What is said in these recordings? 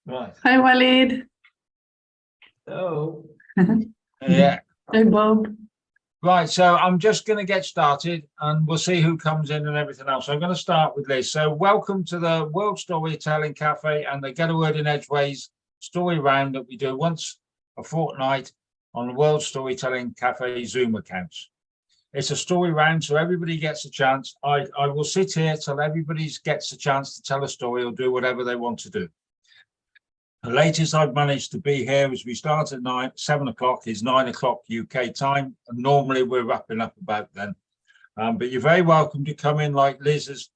Right. Hi, Walid. Oh. Yeah. Hey, Bob. Right. So I'm just going to get started and we'll see who comes in and everything else. So I'm going to start with Liz. So welcome to the World Storytelling Cafe and the Get a Word in Edgeways story round that we do once a fortnight on the World Storytelling Cafe Zoom accounts. It's a story round, so everybody gets a chance. I will sit here till everybody gets a chance to tell a story or do whatever they want to do. The latest I've managed to be here is we start at 7 o'clock is 9 o'clock UK time, and normally we're wrapping up about then. But you're very welcome to come in like Liz is.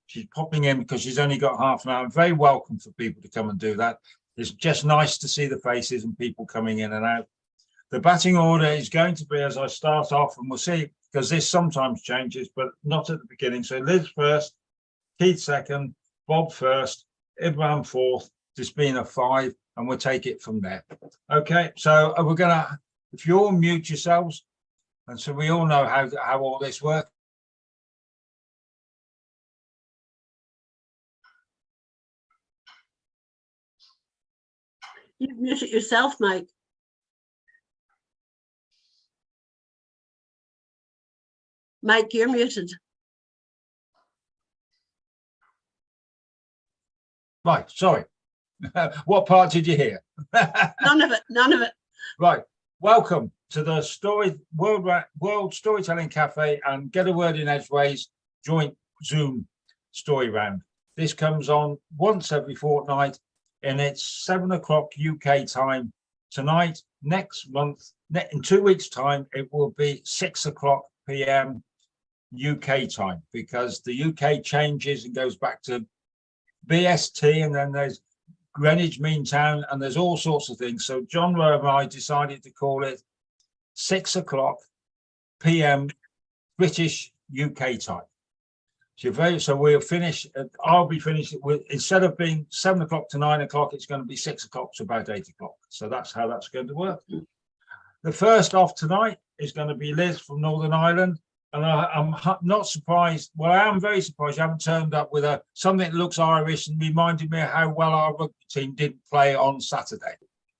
She's popping in because she's only got half an hour. I'm very welcome for people to come and do that. It's just nice to see the faces and people coming in and out. The batting order is going to be as I start off, and we'll see, because this sometimes changes, but not at the beginning. So Liz first, Keith second, Bob first, Ibrahim fourth, Despina 5, and we'll take it from there. Okay, so we're gonna, if you all mute yourselves, and so we all know how all this works. You've muted yourself, Mike. Mike, you're muted. Right, sorry. What part did you hear? None of it, none of it. Right, welcome to the World Storytelling Cafe and Get a Word in Edgeways joint Zoom story round. This comes on once every fortnight, and it's 7 o'clock UK time tonight. Next month, in 2 weeks' time, it will be 6 o'clock PM UK time, because the UK changes and goes back to BST, and then there's Greenwich Mean Time, and there's all sorts of things. So John Rowe and I decided to call it 6 o'clock PM British UK time. So we'll finish. I'll be finished with, instead of being 7 o'clock to 9 o'clock, it's going to be 6 o'clock to about 8 o'clock. So that's how that's going to work. The first off tonight is going to be Liz from Northern Ireland. And I'm not surprised. Well, I am very surprised you haven't turned up with something that looks Irish and reminded me of how well our rugby team didn't play on Saturday.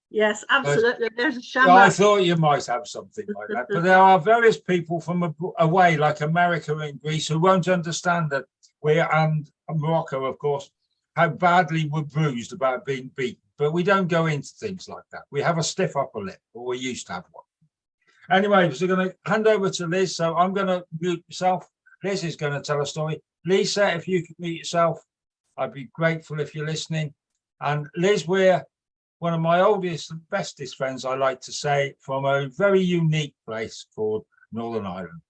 Yes, absolutely. There's a shamrock. I thought you might have something like that. But there are various people from away, like America and Greece, who won't understand that and Morocco, of course, how badly we're bruised about being beaten. But we don't go into things like that. We have a stiff upper lip, or we used to have one. Anyway, so we're going to hand over to Liz. So I'm going to mute myself. Liz is going to tell a story. Lisa, if you could mute yourself, I'd be grateful if you're listening. And Liz, we're one of my oldest and bestest friends, I like to say, from a very unique place called Northern Ireland.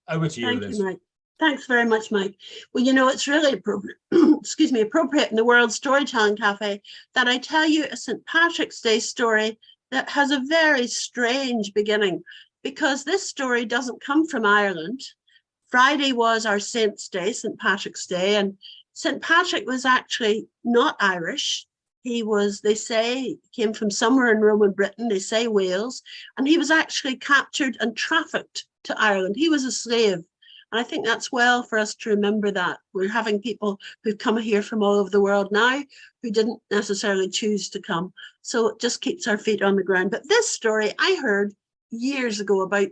Over to you, Liz. Thank you, Mike. Thanks very much, Mike. Well, you know, it's really appropriate, excuse me, appropriate in the World Storytelling Cafe that I tell you a St. Patrick's Day story that has a very strange beginning, because this story doesn't come from Ireland. Friday was our Saint's Day, St. Patrick's Day, and St. Patrick was actually not Irish. He was, they say, came from somewhere in Roman Britain, they say Wales, and he was actually captured and trafficked to Ireland. He was a slave. And I think that's well for us to remember that. We're having people who've come here from all over the world now who didn't necessarily choose to come. So it just keeps our feet on the ground. But this story I heard years ago, about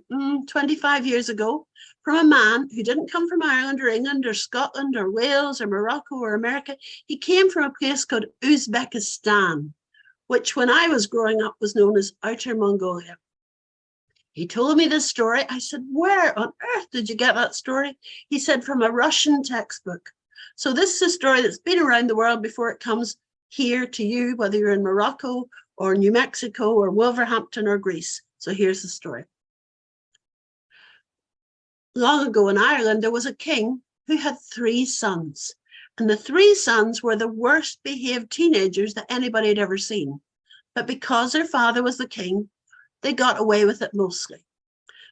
25 years ago, from a man who didn't come from Ireland or England or Scotland or Wales or Morocco or America. He came from a place called Uzbekistan, which when I was growing up was known as Outer Mongolia. He told me this story. I said, where on earth did you get that story? He said, from a Russian textbook. So this is a story that's been around the world before it comes here to you, whether you're in Morocco or New Mexico or Wolverhampton or Greece. So here's the story. Long ago in Ireland, there was a king who had 3 sons. And the 3 sons were the worst behaved teenagers that anybody had ever seen. But because their father was the king, they got away with it mostly.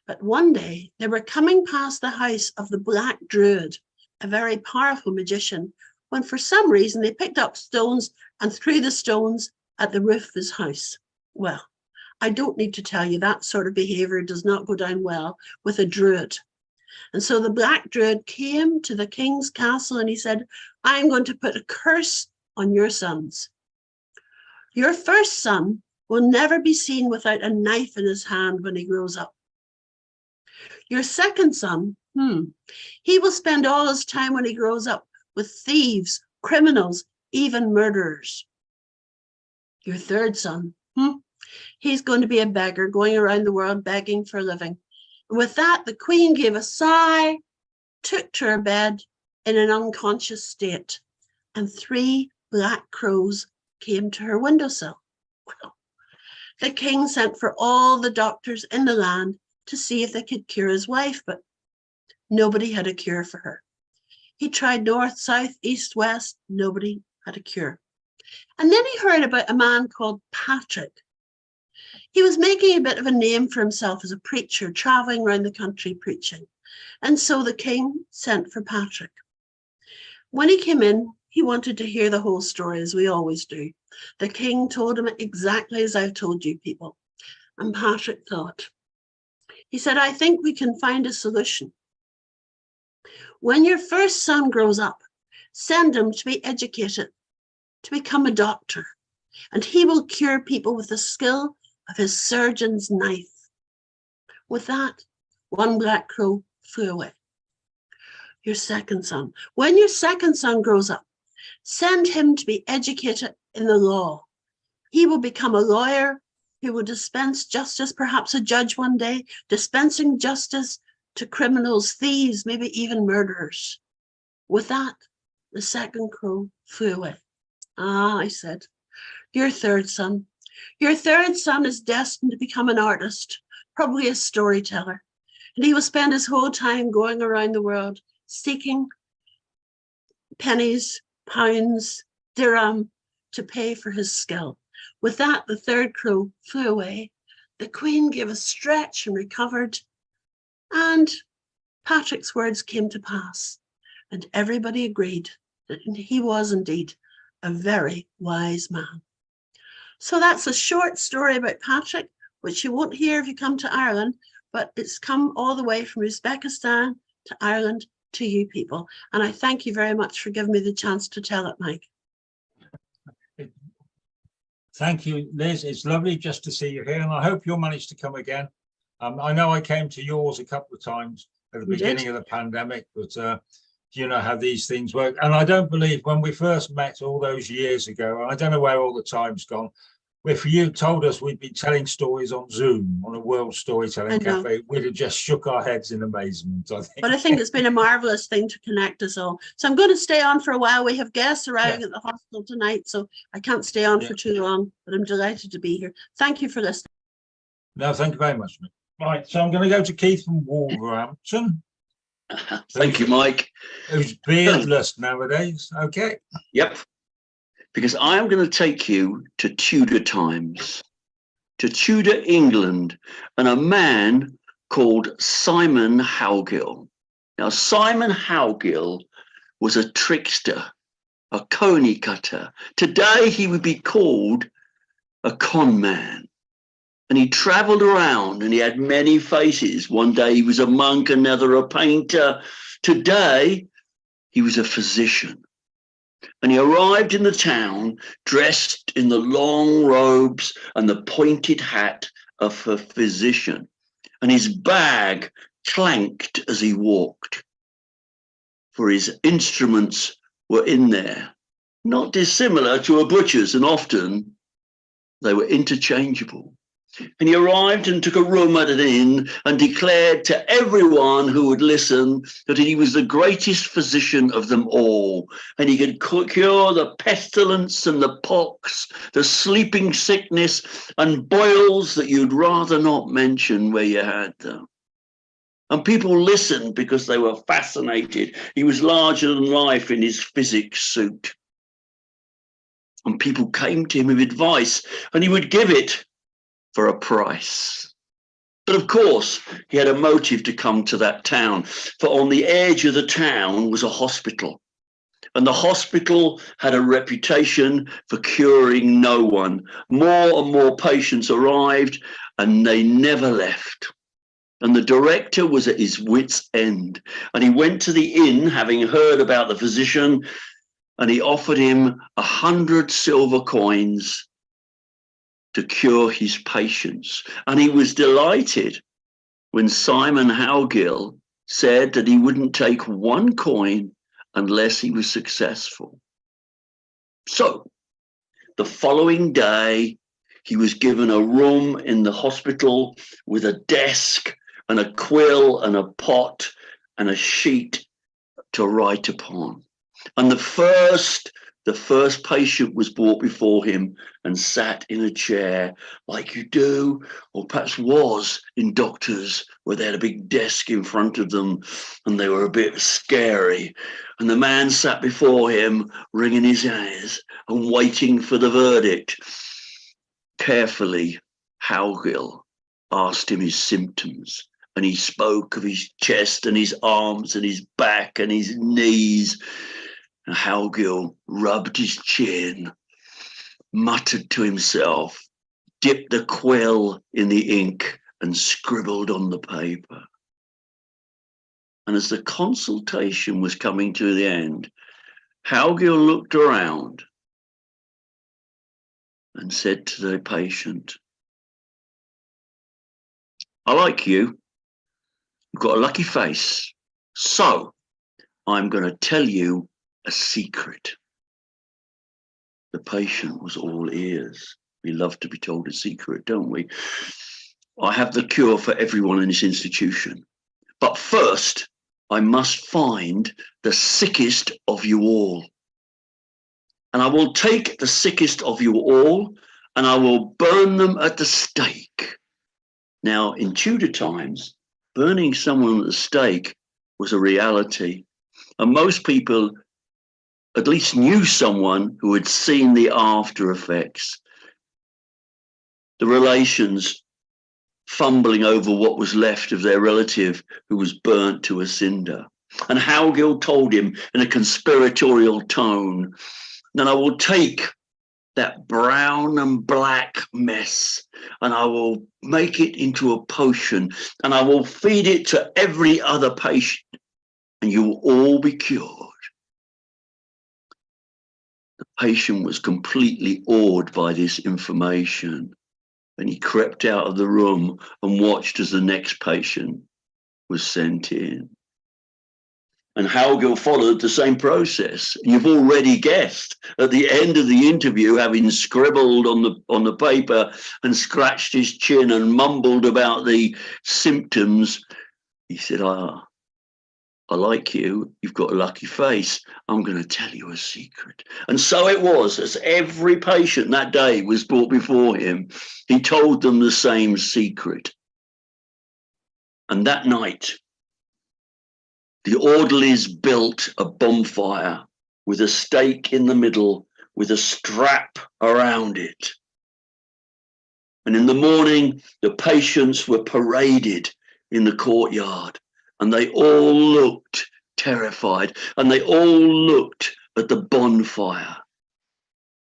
But one day they were coming past the house of the Black Druid, a very powerful magician, when for some reason they picked up stones and threw the stones at the roof of his house. Well, I don't need to tell you that sort of behavior does not go down well with a druid. And so the Black Druid came to the king's castle and he said, I'm going to put a curse on your sons. Your first son will never be seen without a knife in his hand when he grows up. Your second son, he will spend all his time when he grows up with thieves, criminals, even murderers. Your third son, he's going to be a beggar going around the world begging for a living. And with that, the queen gave a sigh, took to her bed in an unconscious state, and 3 black crows came to her windowsill. Well, the king sent for all the doctors in the land to see if they could cure his wife, but nobody had a cure for her. He tried north, south, east, west, nobody had a cure. And then he heard about a man called Patrick. He was making a bit of a name for himself as a preacher, traveling around the country preaching. And so the king sent for Patrick. When he came in, he wanted to hear the whole story, as we always do. The king told him exactly as I've told you people. And Patrick thought. He said, I think we can find a solution. When your first son grows up, send him to be educated, to become a doctor, and he will cure people with the skill of his surgeon's knife. With that, 1 black crow flew away. Your second son, when your second son grows up, send him to be educated in the law. He will become a lawyer who will dispense justice, perhaps a judge one day, dispensing justice to criminals, thieves, maybe even murderers. With that, the second crow flew away. Ah, I said, your third son is destined to become an artist, probably a storyteller, and he will spend his whole time going around the world seeking pennies, pounds, dirham to pay for his skill. With that, the third crow flew away. The queen gave a stretch and recovered, and Patrick's words came to pass, and everybody agreed that he was indeed a very wise man. So that's a short story about Patrick, which you won't hear if you come to Ireland, but it's come all the way from Uzbekistan to Ireland to you people. And I thank you very much for giving me the chance to tell it, Mike. Thank you, Liz. It's lovely just to see you here, and I hope you'll manage to come again. I know I came to yours a couple of times at the beginning of the pandemic, but you know how these things work. And I don't believe when we first met all those years ago, I don't know where all the time's gone, if you told us we'd be telling stories on Zoom, on a World Storytelling Cafe, we'd have just shook our heads in amazement, I think. But I think it's been a marvellous thing to connect us all. So I'm going to stay on for a while. We have guests arriving at the hostel tonight, so I can't stay on for too long, but I'm delighted to be here. Thank you for listening. No, thank you very much, Mick. Right, so I'm going to go to Keith from Wolverhampton. Thank you, Mike. Who's beardless nowadays. Okay. Yep. Because I am going to take you to Tudor times, to Tudor England, and a man called Simon Howgill. Now, Simon Howgill was a trickster, a coney cutter. Today, he would be called a con man. And he traveled around and he had many faces. One day he was a monk, another a painter. Today, he was a physician. And he arrived in the town dressed in the long robes and the pointed hat of a physician. And his bag clanked as he walked. For his instruments were in there, not dissimilar to a butcher's, and often they were interchangeable. And he arrived and took a room at an inn and declared to everyone who would listen that he was the greatest physician of them all. And he could cure the pestilence and the pox, the sleeping sickness and boils that you'd rather not mention where you had them. And people listened because they were fascinated. He was larger than life in his physics suit. And people came to him with advice and he would give it for a price. But of course, he had a motive to come to that town, for on the edge of the town was a hospital. And the hospital had a reputation for curing no one. More and more patients arrived and they never left. And the director was at his wit's end. And he went to the inn, having heard about the physician, and he offered him 100 silver coins to cure his patients. And he was delighted when Simon Howgill said that he wouldn't take one coin unless he was successful. So the following day, he was given a room in the hospital with a desk and a quill and a pot and a sheet to write upon. And the first patient was brought before him and sat in a chair like you do, or perhaps was in doctors, where they had a big desk in front of them and they were a bit scary. And the man sat before him, wringing his hands and waiting for the verdict. Carefully, Howgill asked him his symptoms, and he spoke of his chest and his arms and his back and his knees. And Howgill rubbed his chin, muttered to himself, dipped the quill in the ink and scribbled on the paper. And as the consultation was coming to the end, Howgill looked around and said to the patient, "I like you. You've got a lucky face. So I'm going to tell you a secret." The patient was all ears. We love to be told a secret, don't we? "I have the cure for everyone in this institution. But first, I must find the sickest of you all. And I will take the sickest of you all and I will burn them at the stake." Now, in Tudor times, burning someone at the stake was a reality. And most people at least knew someone who had seen the after effects, the relations fumbling over what was left of their relative who was burnt to a cinder. And Howgill told him in a conspiratorial tone, "Then I will take that brown and black mess and I will make it into a potion and I will feed it to every other patient and you will all be cured." The patient was completely awed by this information, and he crept out of the room and watched as the next patient was sent in. And Howgill followed the same process. You've already guessed. At the end of the interview, having scribbled on the paper and scratched his chin and mumbled about the symptoms, he said, I like you. You've got a lucky face. I'm going to tell you a secret." And so it was, as every patient that day was brought before him, he told them the same secret. And that night, the orderlies built a bonfire with a stake in the middle with a strap around it. And in the morning, the patients were paraded in the courtyard. And they all looked terrified, and they all looked at the bonfire.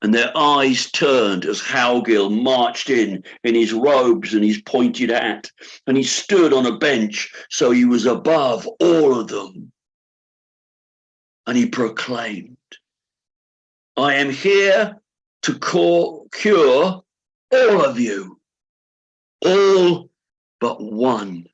And their eyes turned as Howgill marched in his robes and his pointed hat, and he stood on a bench so he was above all of them. And he proclaimed, "I am here to cure all of you, all but one.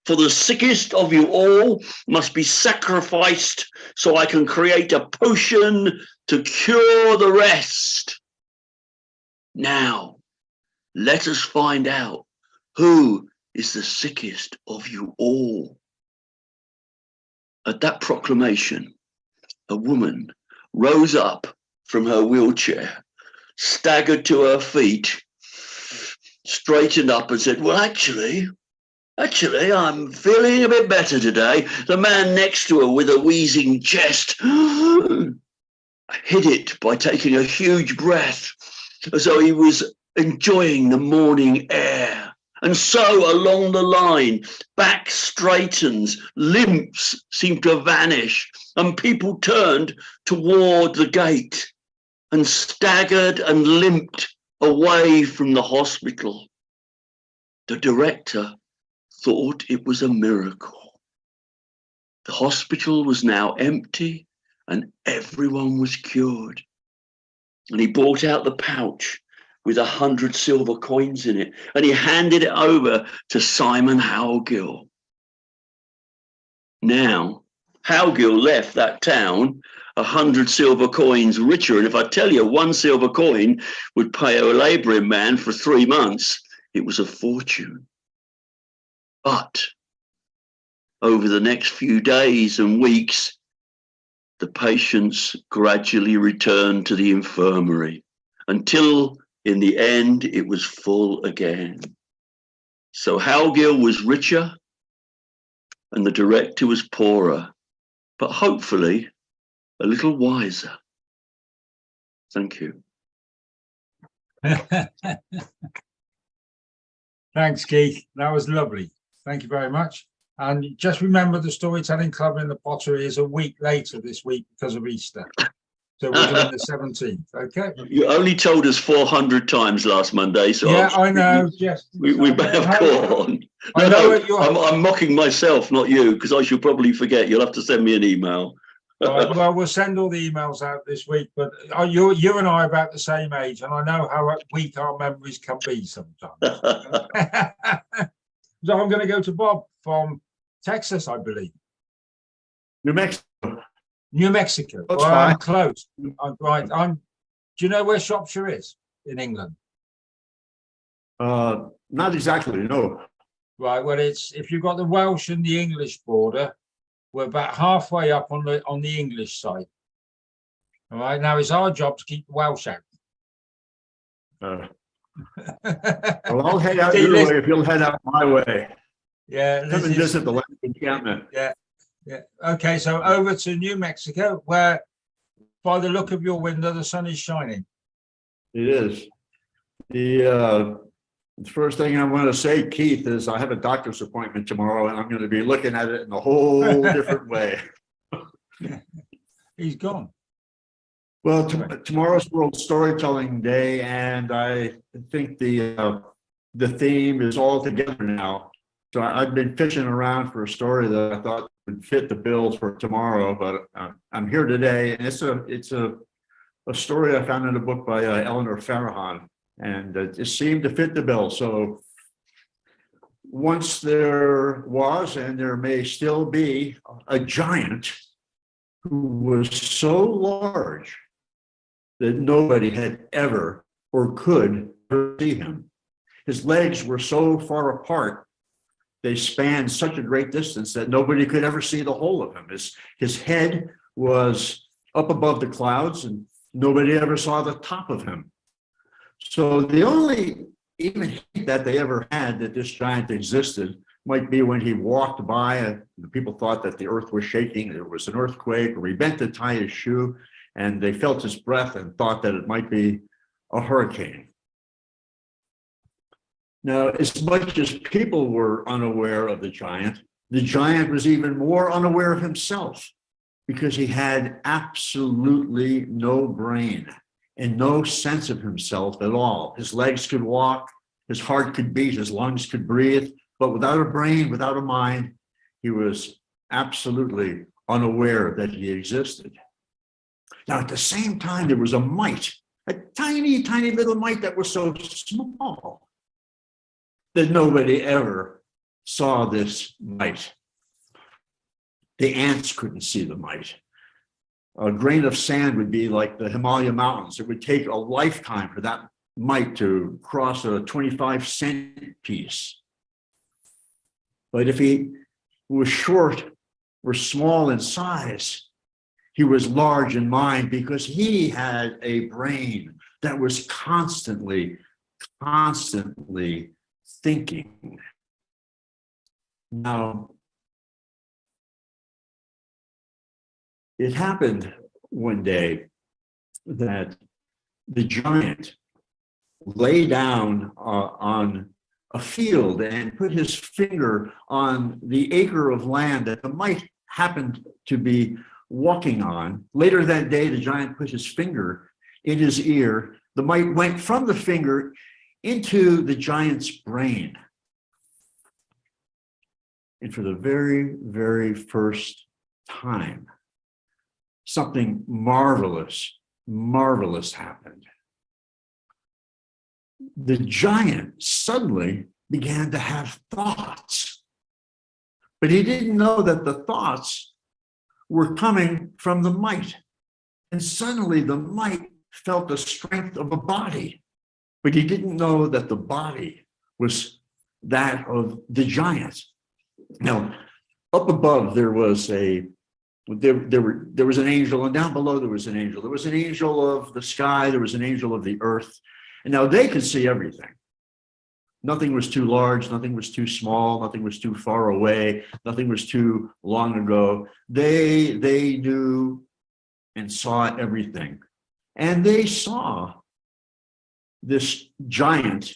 For the sickest of you all must be sacrificed so I can create a potion to cure the rest. Now, let us find out who is the sickest of you all." At that proclamation, a woman rose up from her wheelchair, staggered to her feet, straightened up and said, "Well, actually, I'm feeling a bit better today." The man next to her with a wheezing chest hid it by taking a huge breath as though he was enjoying the morning air. And so along the line, back straightens, limps seem to vanish, and people turned toward the gate and staggered and limped away from the hospital. The director thought it was a miracle. The hospital was now empty and everyone was cured. And he brought out the pouch with 100 silver coins in it. And he handed it over to Simon Howgill. Now, Howgill left that town 100 silver coins richer. And if I tell you 1 silver coin would pay a labouring man for 3 months, it was a fortune. But over the next few days and weeks, the patients gradually returned to the infirmary until in the end it was full again. So Howgill was richer and the director was poorer, but hopefully a little wiser. Thank you. Thanks, Keith. That was lovely. Thank you very much. And just remember, the Storytelling Club in the Pottery is a week later this week because of Easter. So we're doing the 17th, okay? You only told us 400 times last Monday, so yeah, I know. Just we better go on. I know what you're. I'm mocking myself, not you, because I shall probably forget. You'll have to send me an email. Right, well, we'll send all the emails out this week, but you and I are about the same age, and I know how weak our memories can be sometimes. So I'm going to go to Bob from Texas, I believe. New Mexico. New Mexico. That's Well, fine. I'm close. I'm right. Do you know where Shropshire is in England? Not exactly, no. Right. Well, it's if you've got the Welsh and the English border, we're about halfway up on the English side. All right. Now it's our job to keep the Welsh out. Well, I'll head out See, your listen- way if you'll head out my way. Yeah. Come this and is- visit the land encampment. Yeah. Okay. So over to New Mexico, where by the look of your window, the sun is shining. It is. The first thing I want to say, Keith, is I have a doctor's appointment tomorrow and I'm going to be looking at it in a whole different way. He's gone. Well, tomorrow's World Storytelling Day, and I think the theme is all together now. So I've been fishing around for a story that I thought would fit the bill for tomorrow, but I'm here today, and it's a story I found in a book by Eleanor Farahon, and it seemed to fit the bill. So once there was, and there may still be, a giant who was so large that nobody had ever or could see him. His legs were so far apart, they spanned such a great distance that nobody could ever see the whole of him. His head was up above the clouds and nobody ever saw the top of him. So the only even hint that they ever had that this giant existed might be when he walked by, the people thought that the earth was shaking, there was an earthquake, or he bent to tie his shoe, and they felt his breath and thought that it might be a hurricane. Now, as much as people were unaware of the giant was even more unaware of himself, because he had absolutely no brain and no sense of himself at all. His legs could walk, his heart could beat, his lungs could breathe, but without a brain, without a mind, he was absolutely unaware that he existed. Now, at the same time, there was a mite, a tiny, tiny little mite that was so small that nobody ever saw this mite. The ants couldn't see the mite. A grain of sand would be like the Himalaya mountains. It would take a lifetime for that mite to cross a 25-cent piece. But if he was short or small in size, he was large in mind, because he had a brain that was constantly thinking. Now, it happened one day that the giant lay down on a field and put his finger on the acre of land that the mite happened to be walking on. Later that day, the giant put his finger in his ear. The mite went from the finger into the giant's brain. And for the very, very first time, something marvelous happened. the giant suddenly began to have thoughts. But he didn't know that the thoughts were coming from the mite. And suddenly the mite felt the strength of a body. But he didn't know that the body was that of the giant. Now, up above there was an angel, and down below there was an angel. There was an angel of the sky, there was an angel of the earth. And now they could see everything. Nothing was too large, nothing was too small, nothing was too far away, nothing was too long ago. They knew and saw everything. And they saw this giant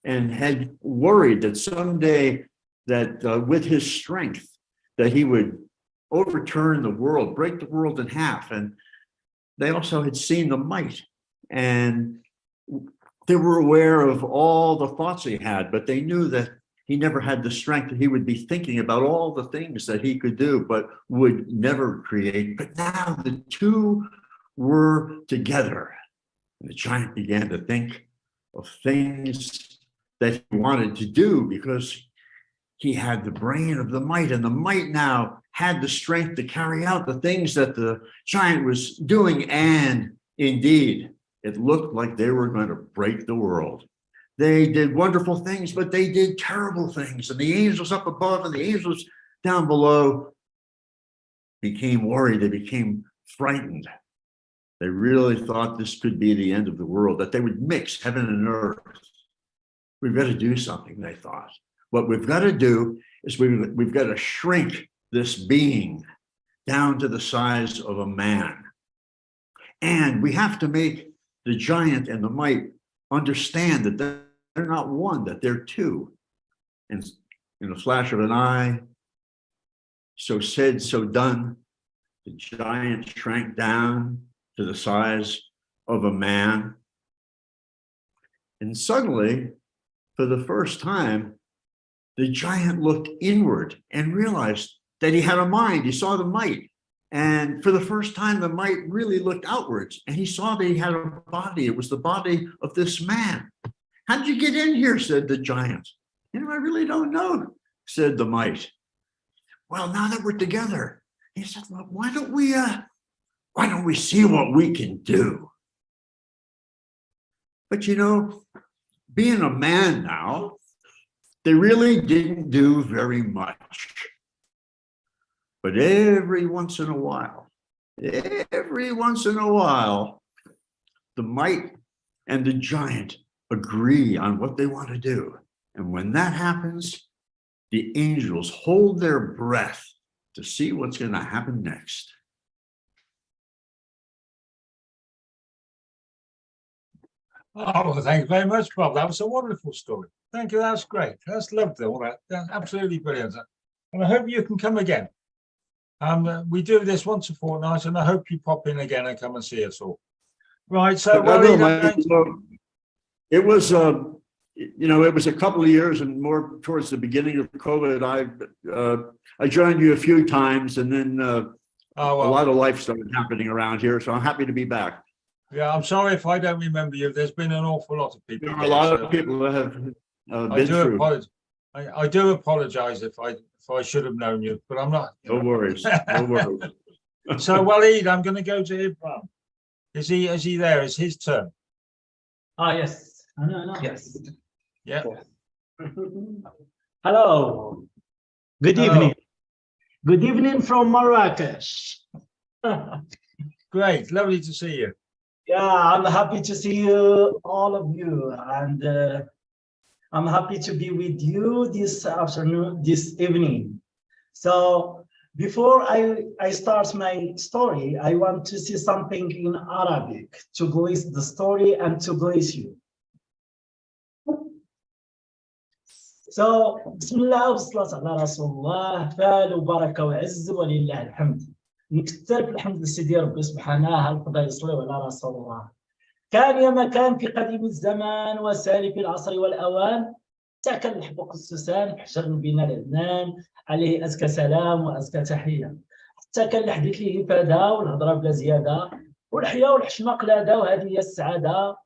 and had worried that someday that with his strength, that he would overturn the world, break the world in half. And they also had seen the mite, and they were aware of all the thoughts he had, but they knew that he never had the strength, that he would be thinking about all the things that he could do, but would never create. But now the two were together. And the giant began to think of things that he wanted to do because he had the brain of the mite, and the mite now had the strength to carry out the things that the giant was doing. And indeed, it looked like they were going to break the world. They did wonderful things, but they did terrible things. And the angels up above and the angels down below became worried. They became frightened. They really thought this could be the end of the world, that they would mix heaven and earth. We've got to do something, they thought. What we've got to do is we've got to shrink this being down to the size of a man. And we have to make the giant and the mite understand that they're not one, that they're two. And in a flash of an eye, so said, so done, the giant shrank down to the size of a man. And suddenly, for the first time, the giant looked inward and realized that he had a mind. He saw the mite. And for the first time, the mite really looked outwards, and he saw that he had a body. It was the body of this man. "How did you get in here?" said the giant. "I really don't know," said the mite. "Well, now that we're together," he said, "well, why don't we see what we can do?" But you know, being a man now, they really didn't do very much. But every once in a while, the mite and the giant agree on what they want to do. And when that happens, the angels hold their breath to see what's going to happen next. Oh, well, thank you very much, Bob. That was a wonderful story. Thank you. That's great. That's lovely. All that. That's absolutely brilliant. And I hope you can come again. We do this once a fortnight, and I hope you pop in again and come and see us all. Right. So, it was, it was a couple of years, and more towards the beginning of COVID. I joined you a few times, and then a lot of life started happening around here. So I'm happy to be back. Yeah, I'm sorry if I don't remember you. There's been an awful lot of people. There are a lot of people that have been through. I do apologize if I should have known you, but I'm not. No worries. No worries. So, Waleed, I'm going to go to Ibrahim. Is he there? It's his turn. Yes. No. Yes. Yeah. Hello. Good Hello. evening. Good evening from Marrakesh. Great. Lovely to see you. Yeah, I'm happy to see you, all of you, and I'm happy to be with you this afternoon, this evening. So before I start my story, I want to say something in Arabic to bless the story and to bless you. So, Bismillah wa salatu ala Rasulullah, fal wa baraka wa izz wa lillah alhamd. نكتر الحمد لسيدي ربي سبحانه القضاء يصلي على رسول الله. كان يا مكان في قديم الزمان وسالف العصر والأوان سكن الحبوق السوسان حجر بنا العدنان عليه أزكى سلام وأزكى تحية. حتى كان الحديث ليه إفادة والهضرة بلا زيادة والحياة والحشمة قلادة وهذه هي السعادة.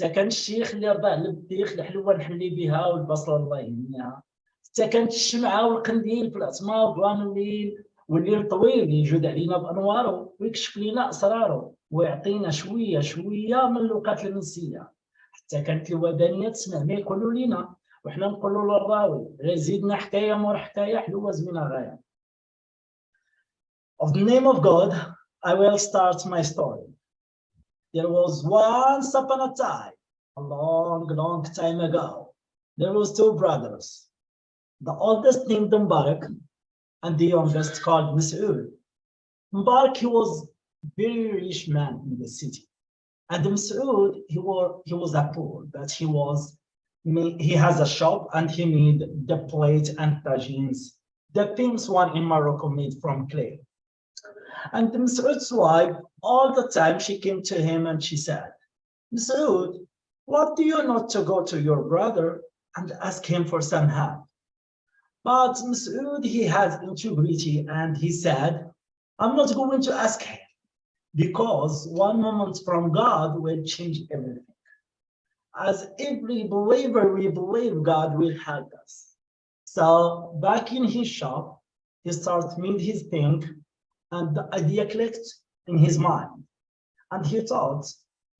حتى كان الشيخ اللي رضع للبديخ الحلوه نحلي بها والبصله الله يهنيها، حتى كانت الشمعه والقنديل في العتمه وظلام الليل، والليل طويل يجود علينا بانواره ويكشف لنا اسراره ويعطينا شويه شويه من اللوقات المنسيه. حتى كانت الودانيه تسمع ما يقولوا لنا وحنا نقولوا للراوي غير زيدنا حكايه مور حكايه حلوه زوينه غايه. Of the name of God, I will start my story. There was once upon a time, a long, long time ago, there was two brothers. The oldest named Mubarak and the youngest called Mas'ud. Mubarak, he was very rich man in the city. And Mas'ud, he was a poor, but he has a shop and he made the plate and tagines, the famous one in Morocco made from clay. And Mas'ud's wife, all the time she came to him and she said, Mas'ud, what do you not to go to your brother and ask him for some help? But Mas'ud, he has integrity and he said, I'm not going to ask him because one moment from God will change everything. As every believer, we believe God will help us. So back in his shop, he started made his thing and the idea clicked in his mind. And he thought,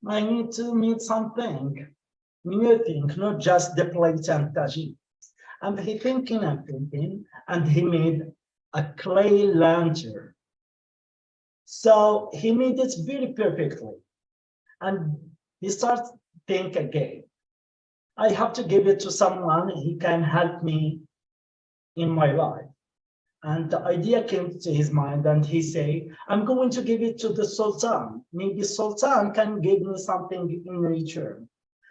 I need to make something, new thing, not just the plate and tagine. And he thinking and he made a clay lantern. So he made it very perfectly. And he started think again. I have to give it to someone who can help me in my life. And the idea came to his mind and he said, I'm going to give it to the Sultan. Maybe Sultan can give me something in return.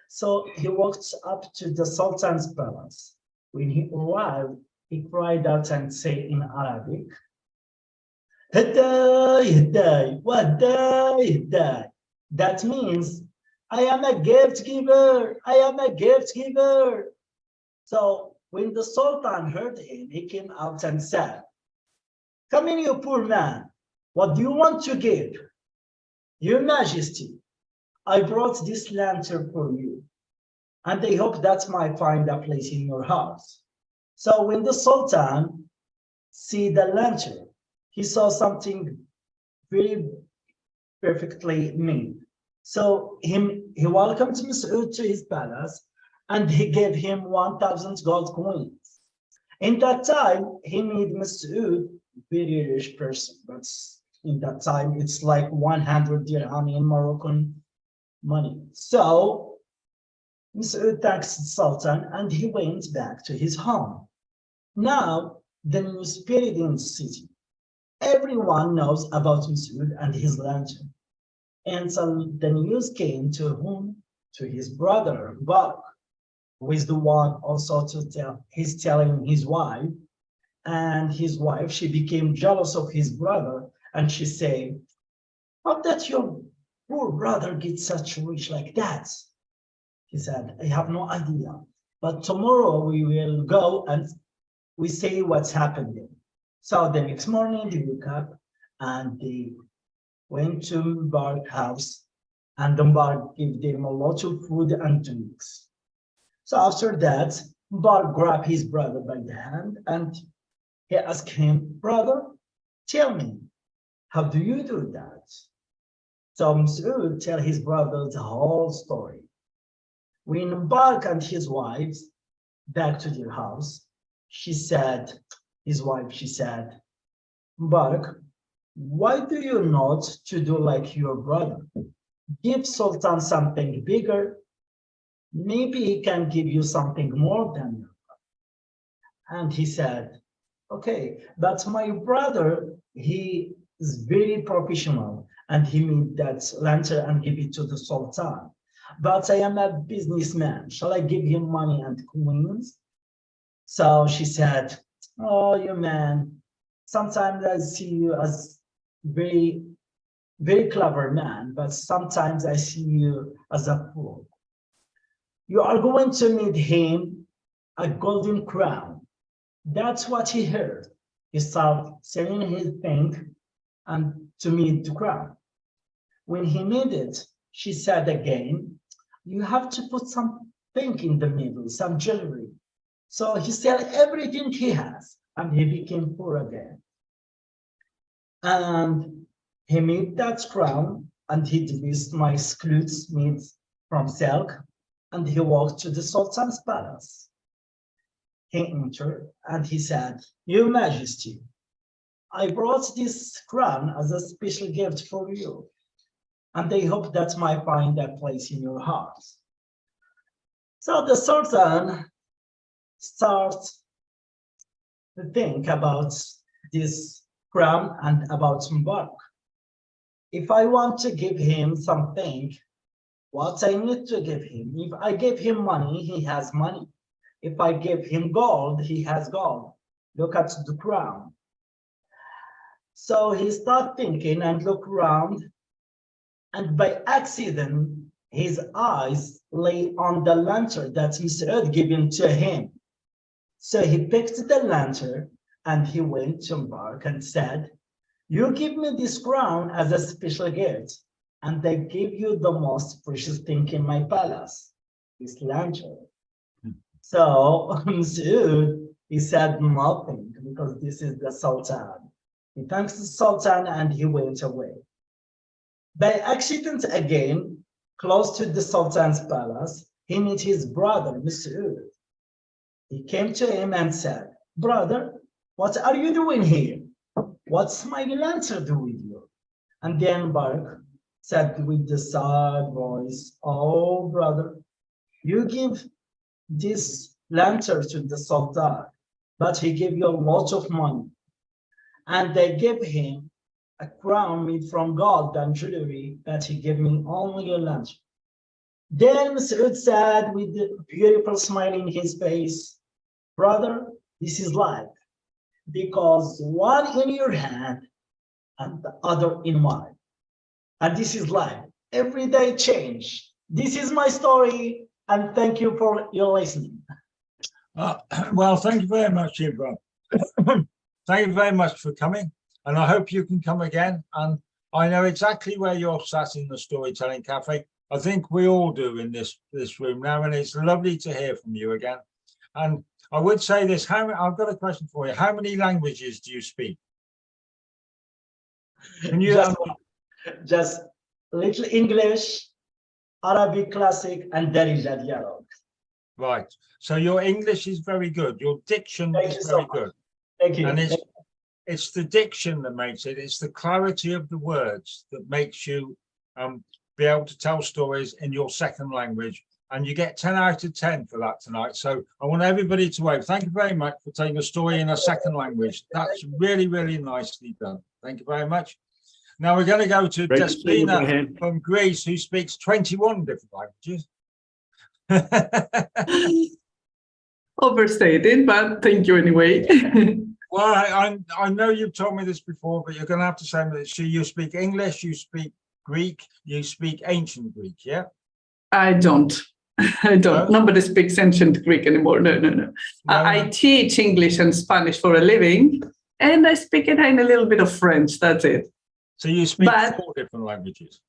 So he walked up to the Sultan's palace. When he arrived, he cried out and said in Arabic, Hidday, Hidday, Waday, Hidday. That means, I am a gift giver, I am a gift giver. So when the Sultan heard him, he came out and said, come in, you poor man, what do you want to give? Your Majesty, I brought this lantern for you, and I hope that might find a place in your house. So when the Sultan see the lantern, he saw something very perfectly made. So he welcomed Mas'ud to his palace and he gave him 1,000 gold coins. In that time, he made Mas'ud very rich person, but in that time, it's like 100 dirham in Moroccan money. So Mas'ud thanks the Sultan and he went back to his home. Now, the news spread in the city. Everyone knows about Mas'ud and his lantern. And so the news came to whom? To his brother, Mubarak, who is the one also to tell, he's telling his wife, and his wife, she became jealous of his brother, and she said, how did your poor brother get such rich like that? He said, I have no idea, but tomorrow we will go and we see what's happening. So the next morning they woke up and they went to Mubarak's house, and Mubarak gave them a lot of food and drinks. So after that, Mubarak grabbed his brother by the hand and he asked him, brother, tell me, how do you do that? So Mas'ud tell his brother the whole story. When Mubarak and his wives back to their house, his wife said, Mubarak, why do you not to do like your brother? Give Sultan something bigger. Maybe he can give you something more than your brother. And he said, okay, but my brother, he is very professional and he made that lantern and give it to the Sultan. But I am a businessman. Shall I give him money and coins? So she said, oh, you man, sometimes I see you as very, very clever man, but sometimes I see you as a fool. You are going to meet him a golden crown. That's what he heard. He started selling his thing and to meet the crown. When he made it, she said again, you have to put something in the middle, some jewelry. So he sold everything he has, and he became poor again. And he made that crown, and he devised nice clothes made from silk, and he walked to the Sultan's palace. He entered, and he said, "Your Majesty, I brought this crown as a special gift for you, and I hope that might find a place in your heart." So the Sultan starts to think about this crown and about Mubarak. If I want to give him something, what I need to give him? If I give him money, he has money. If I give him gold, he has gold. Look at the crown. So he started thinking and looked around, and by accident, his eyes lay on the lantern that Mr. given to him. So he picked the lantern and he went to Mubarak and said, "You give me this crown as a special gift, and I give you the most precious thing in my palace, this lantern." So Masood, he said nothing because this is the Sultan. He thanks the Sultan and he went away. By accident again, close to the Sultan's palace, he met his brother, Masood. He came to him and said, "Brother, what are you doing here? What's my lantern do with you?" And then Mubarak said with the sad voice, "Oh, brother, you give this lantern to the Sultan, but he gave you a lot of money. And they gave him a crown made from gold and jewelry, but he gave me only a lantern." Then Masood said with a beautiful smile in his face, "Brother, this is life, because one in your hand and the other in mine. And this is life. Every day change. This is my story, and thank you for your listening." Well, thank you very much, Ibrahim. Thank you very much for coming, and I hope you can come again. And I know exactly where you're sat in the Storytelling Cafe. I think we all do in this room now, and it's lovely to hear from you again. And I would say this, I've got a question for you. How many languages do you speak? Can you, just little English, Arabic classic, and Darija dialogue. right. So your English is very good. Your diction Thank you is so very much. good. Thank you. And it's the diction that makes it. It's the clarity of the words that makes you be able to tell stories in your second language. And you get 10 out of 10 for that tonight. So I want everybody to wave. Thank you very much for taking a story in a second language. That's really, really nicely done. Thank you very much. Now we're going to go to Great to see you, Despina Ibrahim. from Greece, who speaks 21 different languages. Overstated, but thank you anyway. Well, I know you've told me this before, but you're going to have to say that. So you speak English, you speak Greek, you speak ancient Greek, yeah? I don't. I don't. No? Nobody speaks ancient Greek anymore. No. No, I no. teach English and Spanish for a living, and I speak it in a little bit of French. That's it. So you speak But- 4 different languages.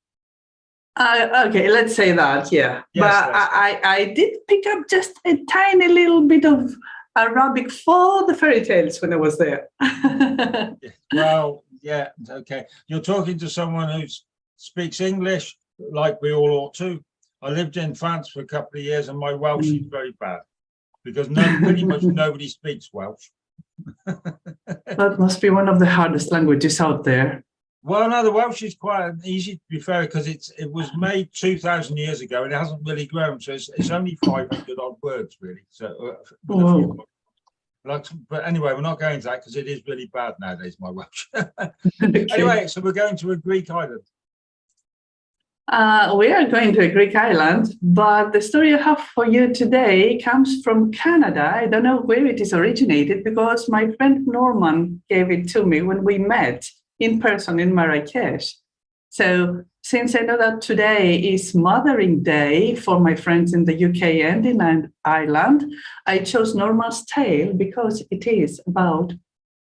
Okay, let's say that, yeah. Yes, But that's I did pick up just a tiny little bit of Arabic for the fairy tales when I was there. Well, yeah, okay. You're talking to someone who speaks English, like we all ought to. I lived in France for a couple of years, and my Welsh is very bad because pretty much nobody speaks Welsh. That must be one of the hardest languages out there. Well, no, the Welsh is quite easy, to be fair, because it was made 2,000 years ago and it hasn't really grown. So it's only 500 odd words, really. So, Whoa. but anyway, we're not going to that because it is really bad nowadays, my Welsh. Okay. Anyway, so we're going to a Greek island. We are going to a Greek island, but the story I have for you today comes from Canada. I don't know where it is originated because my friend Norman gave it to me when we met in person in Marrakesh. So since I know that today is Mothering Day for my friends in the UK and in Ireland, I chose Norman's tale because it is about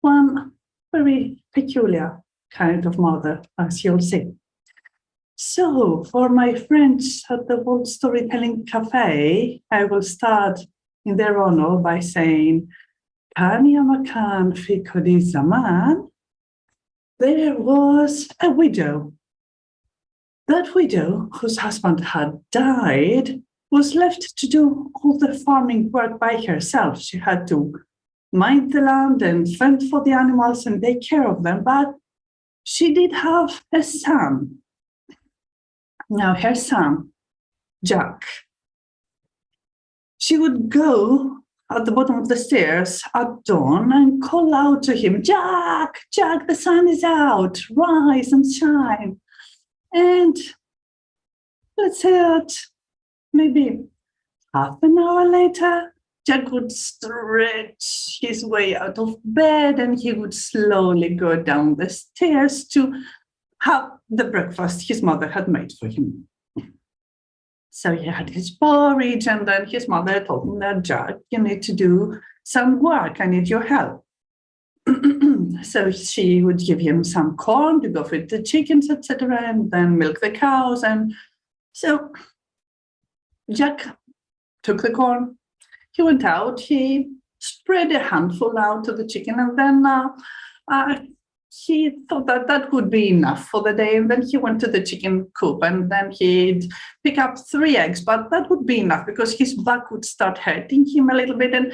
one very peculiar kind of mother, as you'll see. So for my friends at the World Storytelling Cafe, I will start in their honor by saying, كان يا مكان في كل زمان, there was a widow. That widow, whose husband had died, was left to do all the farming work by herself. She had to mind the land and fend for the animals and take care of them, but she did have a son. Now her son, Jack, she would go at the bottom of the stairs at dawn and call out to him, Jack, Jack, the sun is out, rise and shine. And let's say that maybe half an hour later, Jack would stretch his way out of bed and he would slowly go down the stairs to have the breakfast his mother had made for him. So he had his porridge, and then his mother told him that, Jack, you need to do some work, I need your help. So she would give him some corn to go feed the chickens, etc., and then milk the cows. And so Jack took the corn, he went out, he spread a handful out to the chicken, and then he thought that that would be enough for the day. And then he went to the chicken coop, and then he'd pick up 3 eggs, but that would be enough because his back would start hurting him a little bit. And,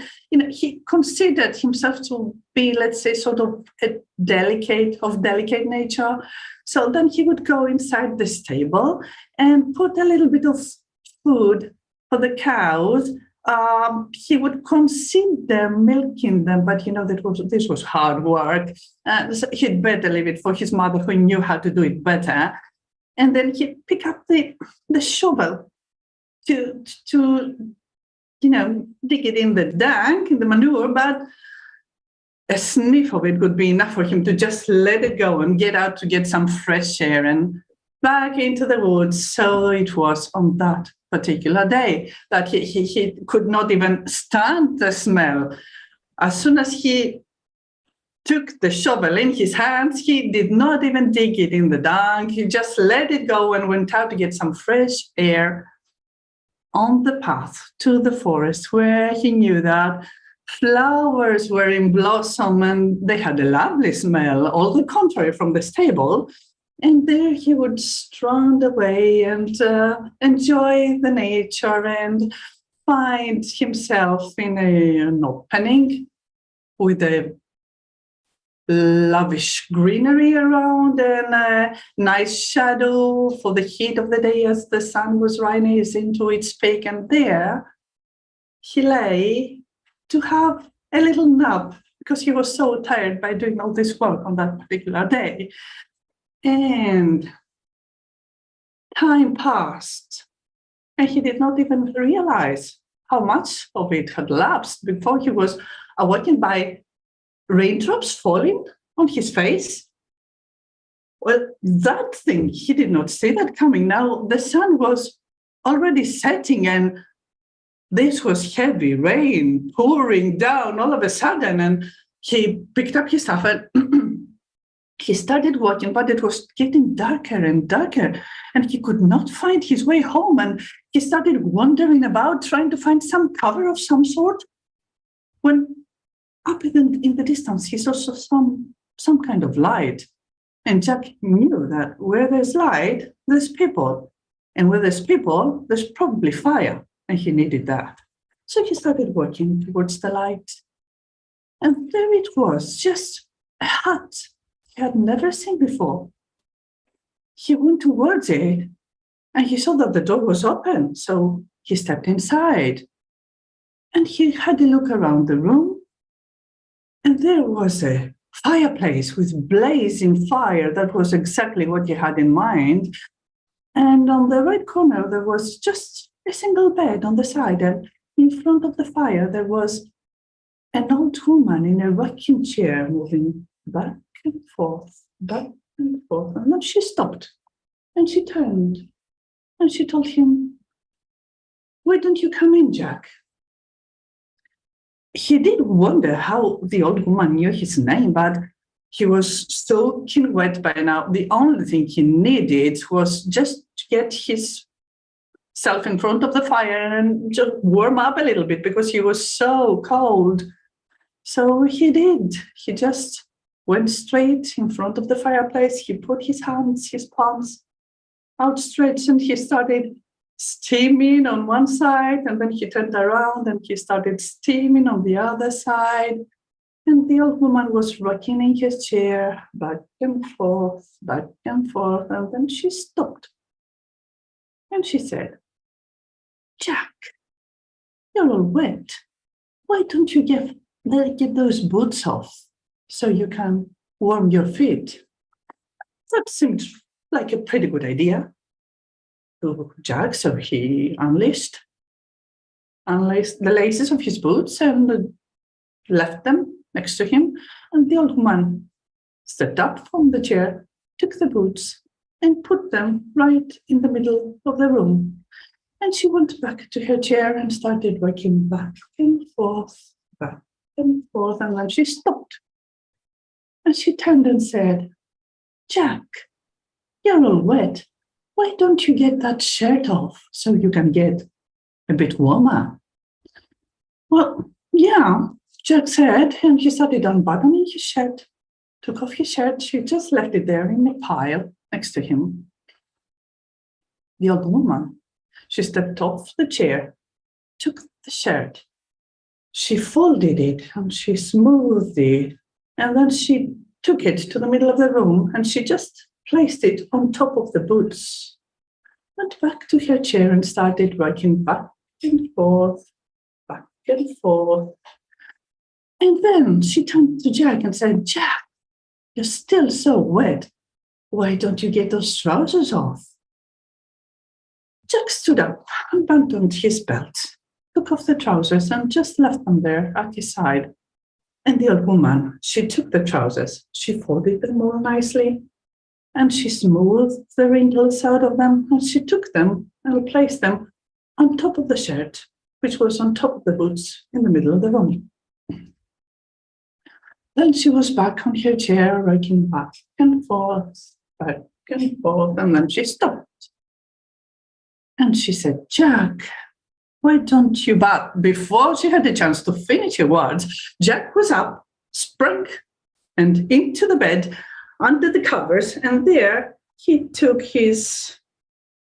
he considered himself to be, let's say, sort of delicate nature. So then he would go inside the stable and put a little bit of food for the cows. He would consider milking them, but this was hard work. So he'd better leave it for his mother, who knew how to do it better. And then he'd pick up the shovel to dig it in the dung, in the manure, but a sniff of it would be enough for him to just let it go and get out to get some fresh air and back into the woods. So it was on that particular day that he could not even stand the smell. As soon as he took the shovel in his hands, he did not even dig it in the dung. He just let it go and went out to get some fresh air on the path to the forest, where he knew that flowers were in blossom and they had a lovely smell, all the contrary from the stable. And there he would strand away and enjoy the nature and find himself in an opening with a lavish greenery around and a nice shadow for the heat of the day as the sun was rising to its peak. And there he lay to have a little nap because he was so tired by doing all this work on that particular day. And time passed, and he did not even realize how much of it had lapsed before he was awakened by raindrops falling on his face. Well, that thing, he did not see that coming. Now the sun was already setting, and this was heavy rain pouring down all of a sudden, and he picked up his stuff and he started walking, but it was getting darker and darker, and he could not find his way home. And he started wandering about, trying to find some cover of some sort, when up in the distance, he saw some kind of light. And Jack knew that where there's light, there's people. And where there's people, there's probably fire. And he needed that. So he started walking towards the light. And there it was, just a hut he had never seen before. He went towards it and he saw that the door was open. So he stepped inside and he had a look around the room. And there was a fireplace with blazing fire. That was exactly what he had in mind. And on the right corner, there was just a single bed on the side. And in front of the fire, there was an old woman in a rocking chair moving back and forth, back and forth. And then she stopped and she turned and she told him, "Why don't you come in, Jack?" He did wonder how the old woman knew his name, but He was soaking wet by now. The only thing he needed was just to get himself in front of the fire and just warm up a little bit because he was so cold. So he did. He just went straight in front of the fireplace. He put his hands, his palms outstretched, and he started steaming on one side, and then he turned around and he started steaming on the other side. And the old woman was rocking in his chair back and forth, and then she stopped. And she said, "Jack, you're all wet. Why don't you get those boots off so you can warm your feet?" That seemed like a pretty good idea to Jack, so he unlaced the laces of his boots and left them next to him. And the old woman stepped up from the chair, took the boots and put them right in the middle of the room. And she went back to her chair and started walking back and forth, and then she stopped. And she turned and said, "Jack, you're all wet. Why don't you get that shirt off so you can get a bit warmer?" "Well, yeah," Jack said, and he started unbuttoning his shirt, took off his shirt. She just left it there in a pile next to him. The old woman, she stepped off the chair, took the shirt, she folded it and she smoothed it, and then she took it to the middle of the room and she just placed it on top of the boots, went back to her chair and started rocking back and forth, back and forth. And then she turned to Jack and said, "Jack, you're still so wet. Why don't you get those trousers off?" Jack stood up and buttoned his belt, took off the trousers and just left them there at his side. And the old woman, she took the trousers, she folded them all nicely, and she smoothed the wrinkles out of them, and she took them and placed them on top of the shirt, which was on top of the boots in the middle of the room. Then she was back on her chair, rocking back and forth, and then she stopped. And she said, "Jack, why don't you?" But before she had a chance to finish her words, Jack was up, sprung, and into the bed, under the covers, and there he took his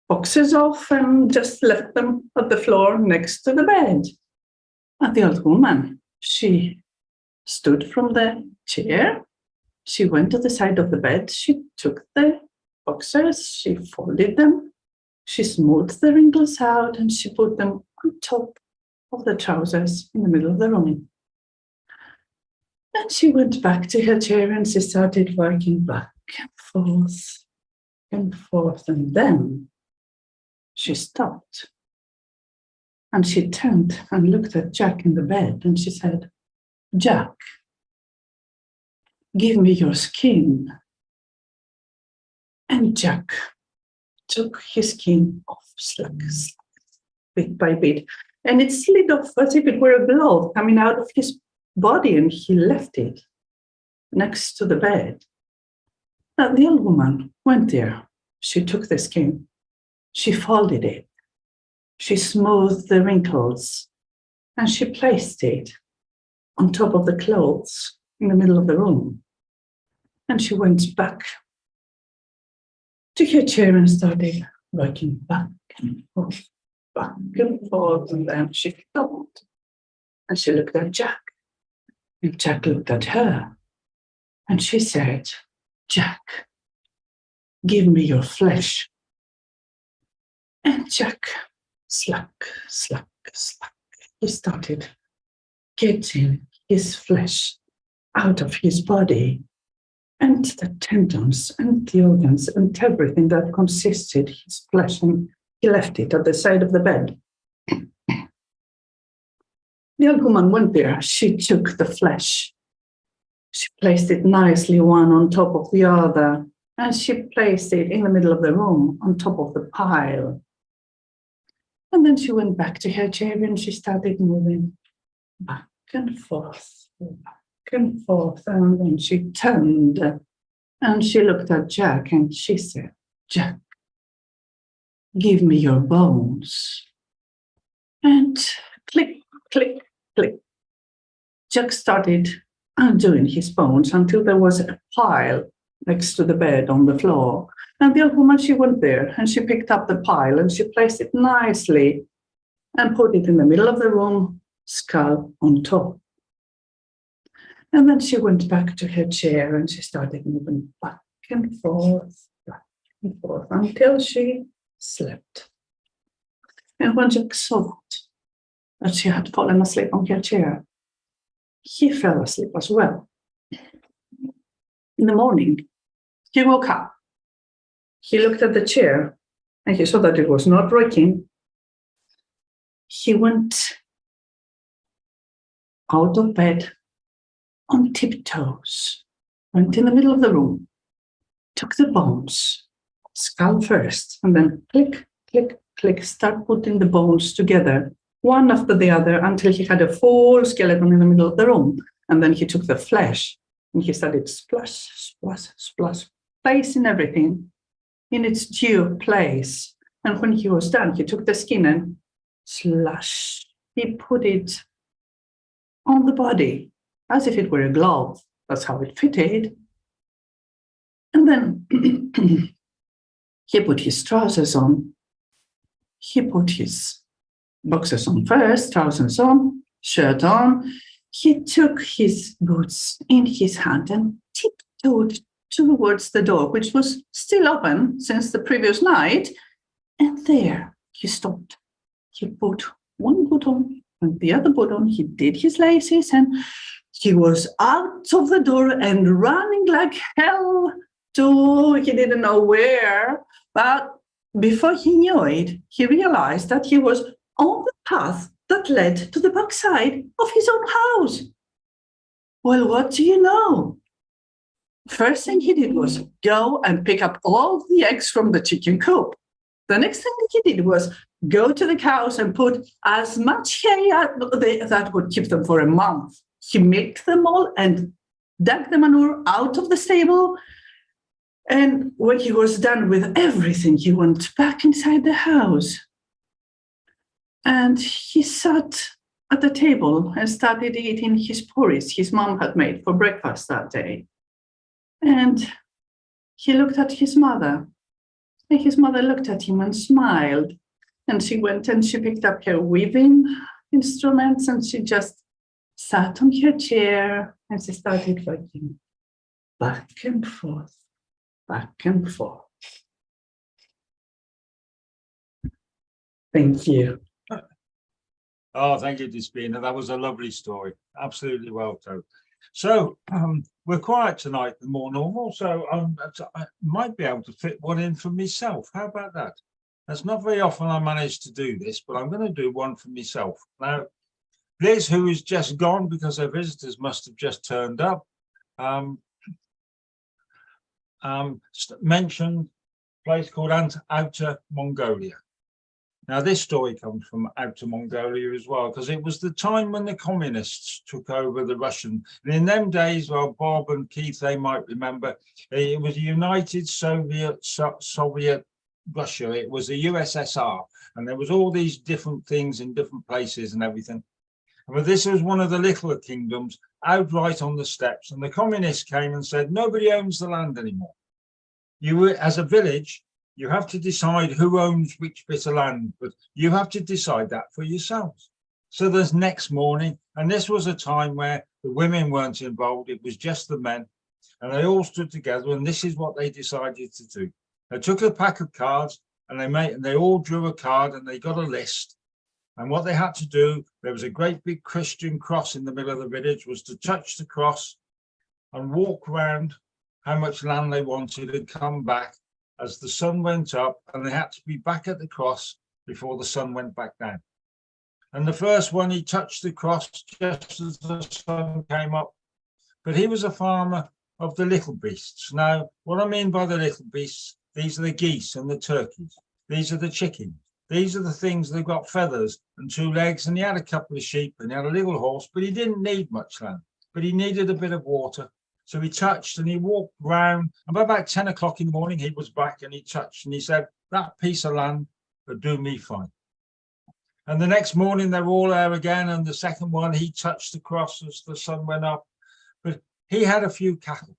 boxers off and just left them on the floor next to the bed. And the old woman, she stood from the chair, she went to the side of the bed, she took the boxers, she folded them, she smoothed the wrinkles out, and she put them on top of the trousers in the middle of the room. Then she went back to her chair and she started working back and forth, and then she stopped. And she turned and looked at Jack in the bed and she said, "Jack, give me your skin." And Jack took his skin off, bit by bit, and it slid off as if it were a glove coming out of his body, and he left it next to the bed. Now the old woman went there. She took the skin, she folded it, she smoothed the wrinkles, and she placed it on top of the clothes in the middle of the room. And she went back to her chair and started rocking back and forth, and then she stopped. And she looked at Jack, and Jack looked at her, and she said, "Jack, give me your flesh." And Jack, slack, he started getting his flesh out of his body, and the tendons and the organs and everything that consisted his flesh, and he left it at the side of the bed. The old woman went there. She took the flesh. She placed it nicely one on top of the other, and she placed it in the middle of the room on top of the pile. And then she went back to her chair and she started moving back and forth, back and forth, and then she turned and she looked at Jack and she said, Jack, give me your bones. And click, click, click. Jack started undoing his bones until there was a pile next to the bed on the floor. And the old woman, she went there and she picked up the pile and she placed it nicely and put it in the middle of the room, skull on top. And then she went back to her chair and she started moving back and forth until she slept. And when Jack saw that she had fallen asleep on her chair, he fell asleep as well. In the morning, he woke up. He looked at the chair and he saw that it was not rocking. He went out of bed on tiptoes, went in the middle of the room, took the bones, skull first, and then click, click, click, start putting the bones together, one after the other, until he had a full skeleton in the middle of the room. And then he took the flesh and he started splash, splash, splash, placing everything in its due place. And when he was done, he took the skin and slash, he put it on the body as if it were a glove. That's how it fitted. And then he put his trousers on. He put his boxers on first, trousers on, shirt on. He took his boots in his hand and tiptoed towards the door, which was still open since the previous night. And there he stopped. He put one boot on and the other boot on. He did his laces and he was out of the door and running like hell to, he didn't know where, but before he knew it, he realized that he was on the path that led to the backside of his own house. Well, what do you know? First thing he did was go and pick up all the eggs from the chicken coop. The next thing that he did was go to the cows and put as much hay that would keep them for a month. He milked them all and dug the manure out of the stable. And when he was done with everything, he went back inside the house. And he sat at the table and started eating his porridge his mom had made for breakfast that day. And he looked at his mother. And his mother looked at him and smiled. And she went and she picked up her weaving instruments and she just sat on her chair and she started working back and forth, back and forth. Thank you. Oh, thank you, Despina. That was a lovely story. Absolutely well told. So we're quiet tonight, the more normal. So I might be able to fit one in for myself. How about that? That's not very often I manage to do this, but I'm going to do one for myself. Now, Liz, who is just gone because her visitors must have just turned up, mentioned a place called Outer Mongolia. Now, this story comes from Outer Mongolia as well, because it was the time when the communists took over the Russian. And in them days, well, Bob and Keith, they might remember, it was a United Soviet Russia. It was the USSR. And there was all these different things in different places and everything. But this was one of the littler kingdoms out right on the steppes. And the communists came and said, nobody owns the land anymore. You, as a village, you have to decide who owns which bit of land, but you have to decide that for yourselves. So there's next morning, and this was a time where the women weren't involved, it was just the men, and they all stood together, and this is what they decided to do. They took a pack of cards, and they all drew a card, and they got a list. And what they had to do, there was a great big Christian cross in the middle of the village, was to touch the cross and walk around how much land they wanted and come back as the sun went up, and they had to be back at the cross before the sun went back down. And the first one, he touched the cross just as the sun came up, but he was a farmer of the little beasts. Now, what I mean by the little beasts, these are the geese and the turkeys. These are the chickens. These are the things that have got feathers and 2 legs, and he had a couple of sheep and he had a little horse, but he didn't need much land. but he needed a bit of water. So he touched and he walked round. And by about 10 o'clock in the morning, he was back and he touched and he said, that piece of land would do me fine. And the next morning, they were all there again. And the second one, he touched the cross as the sun went up. But he had a few cattle.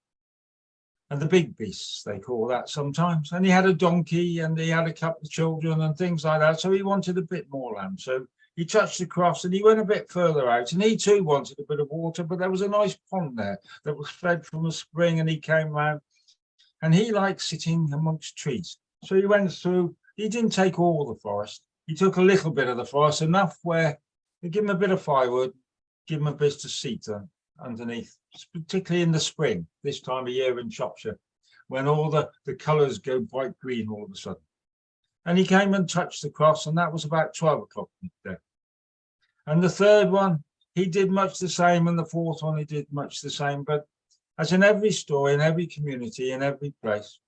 And the big beasts, they call that sometimes. And he had a donkey and he had a couple of children and things like that. So he wanted a bit more land. So he touched the cross and he went a bit further out. And he too wanted a bit of water, but there was a nice pond there that was fed from a spring, and he came round. And he liked sitting amongst trees. So he went through, he didn't take all the forest. He took a little bit of the forest, enough where they give him a bit of firewood, give him a bit to seat underneath, particularly in the spring, this time of year in Shropshire, when all the colours go bright green all of a sudden. And he came and touched the cross, and that was about 12 o'clock midday. And the third one, he did much the same, and the fourth one, he did much the same. But as in every story, in every community, in every place,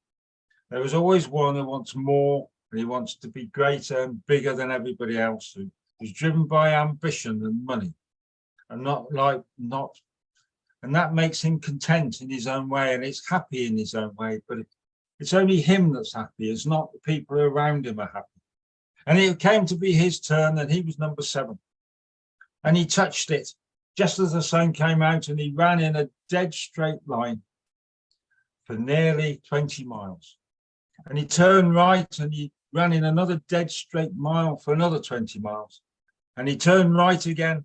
there is always one who wants more, and he wants to be greater and bigger than everybody else, who's driven by ambition and money, and and that makes him content in his own way, and it's happy in his own way. But it's only him that's happy. It's not the people around him are happy. And it came to be his turn, and he was number 7. And he touched it just as the sun came out, and he ran in a dead straight line for nearly 20 miles. And he turned right and he ran in another dead straight mile for another 20 miles. And he turned right again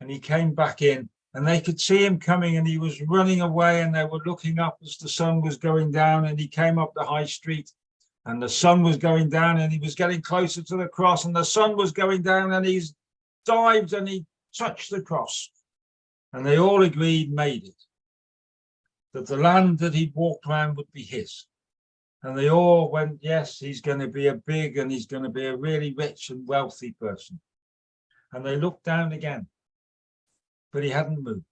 and he came back in, and they could see him coming, and he was running away, and they were looking up as the sun was going down, and he came up the high street and the sun was going down, and he was getting closer to the cross, and the sun was going down, and he's dived and he touched the cross. And they all agreed, made it, that the land that he'd walked around would be his. And they all went, yes, he's going to be a big, and he's going to be a really rich and wealthy person. And they looked down again, but he hadn't moved.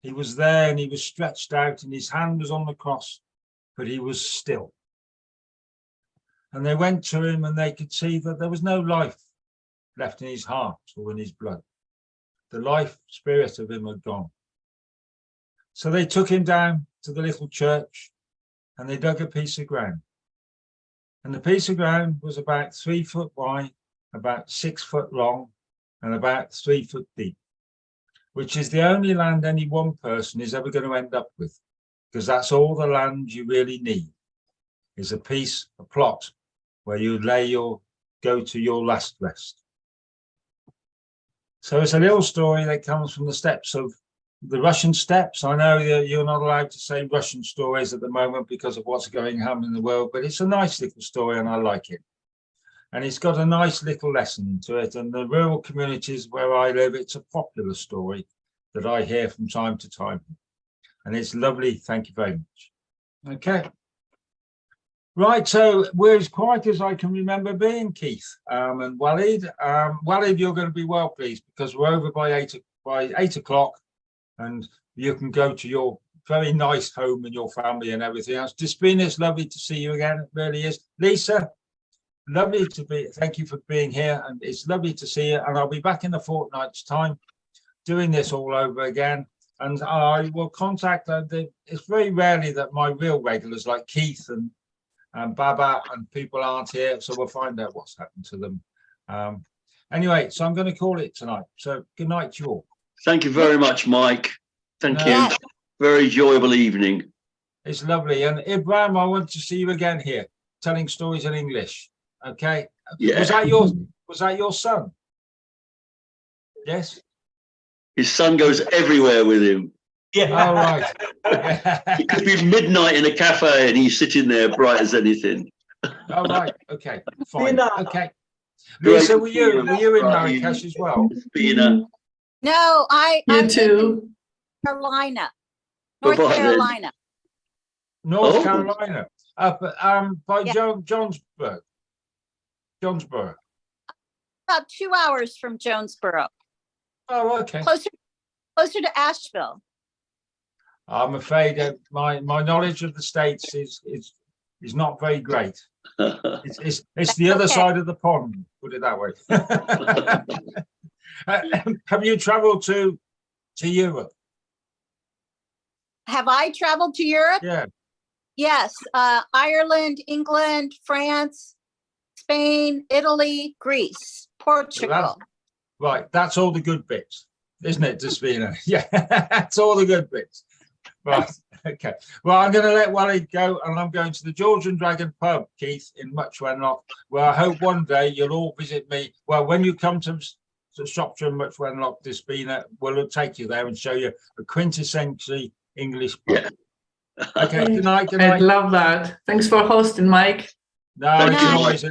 He was there, and he was stretched out, and his hand was on the cross, but he was still. And they went to him, and they could see that there was no life left in his heart or in his blood. The life spirit of him had gone. So they took him down to the little church, and they dug a piece of ground. And the piece of ground was about 3 foot wide, about 6 foot long, and about 3 foot deep, which is the only land any one person is ever going to end up with, because that's all the land you really need, is a plot where you go to your last rest. So it's a little story that comes from the steps of the Russian steppes. I know that you're not allowed to say Russian stories at the moment because of what's going on in the world, but it's a nice little story and I like it. And it's got a nice little lesson into it. And the rural communities where I live, it's a popular story that I hear from time to time. And it's lovely. Thank you very much. Okay. Right, so we're as quiet as I can remember being, Keith and Walid. Walid, you're going to be well pleased because we're over by 8 o'clock, and you can go to your very nice home and your family and everything else. Despina, it's lovely to see you again. It really is. Lisa, lovely to be. Thank you for being here, and it's lovely to see you. And I'll be back in a fortnight's time, doing this all over again. And I will contact. It's very rarely that my real regulars like Keith and Baba and people aren't here, so we'll find out what's happened to them. Anyway, so I'm going to call it tonight. So good night to you all. Thank you very much, Mike. Thank you. Very enjoyable evening. It's lovely. And Ibrahim, I want to see you again here, telling stories in English. Okay. Yeah. Was that your son? Yes. His son goes everywhere with him. Yeah. All right. It could be midnight in a cafe and he's sitting there bright as anything. All right. Okay. Fine. Dina. Okay. Great. Lisa, were you in Marrakesh as well? Dina. No, You I'm too. in Carolina, Bye-bye North then. Carolina. North Oh. Carolina. By Yeah. Jonesboro. About 2 hours from Jonesboro, Oh, okay. closer to Asheville. I'm afraid that my knowledge of the States is not very great. It's the other Okay. side of the pond, put it that way. Have you traveled to Europe? Have I traveled to Europe? Yeah. Yes, Ireland, England, France, Spain, Italy, Greece, Portugal. Right, that's all the good bits, isn't it, Despina? Yeah, that's all the good bits. Right, okay. Well, I'm going to let Wally go, and I'm going to the George and Dragon pub, Keith, in Much Wenlock, where I hope one day you'll all visit me. Well, when you come to Shropshire and Much Wenlock, Despina, we'll take you there and show you a quintessentially English pub. Yeah. Okay, good night, good I night. love that. Thanks for hosting, Mike. No, Good it's night. always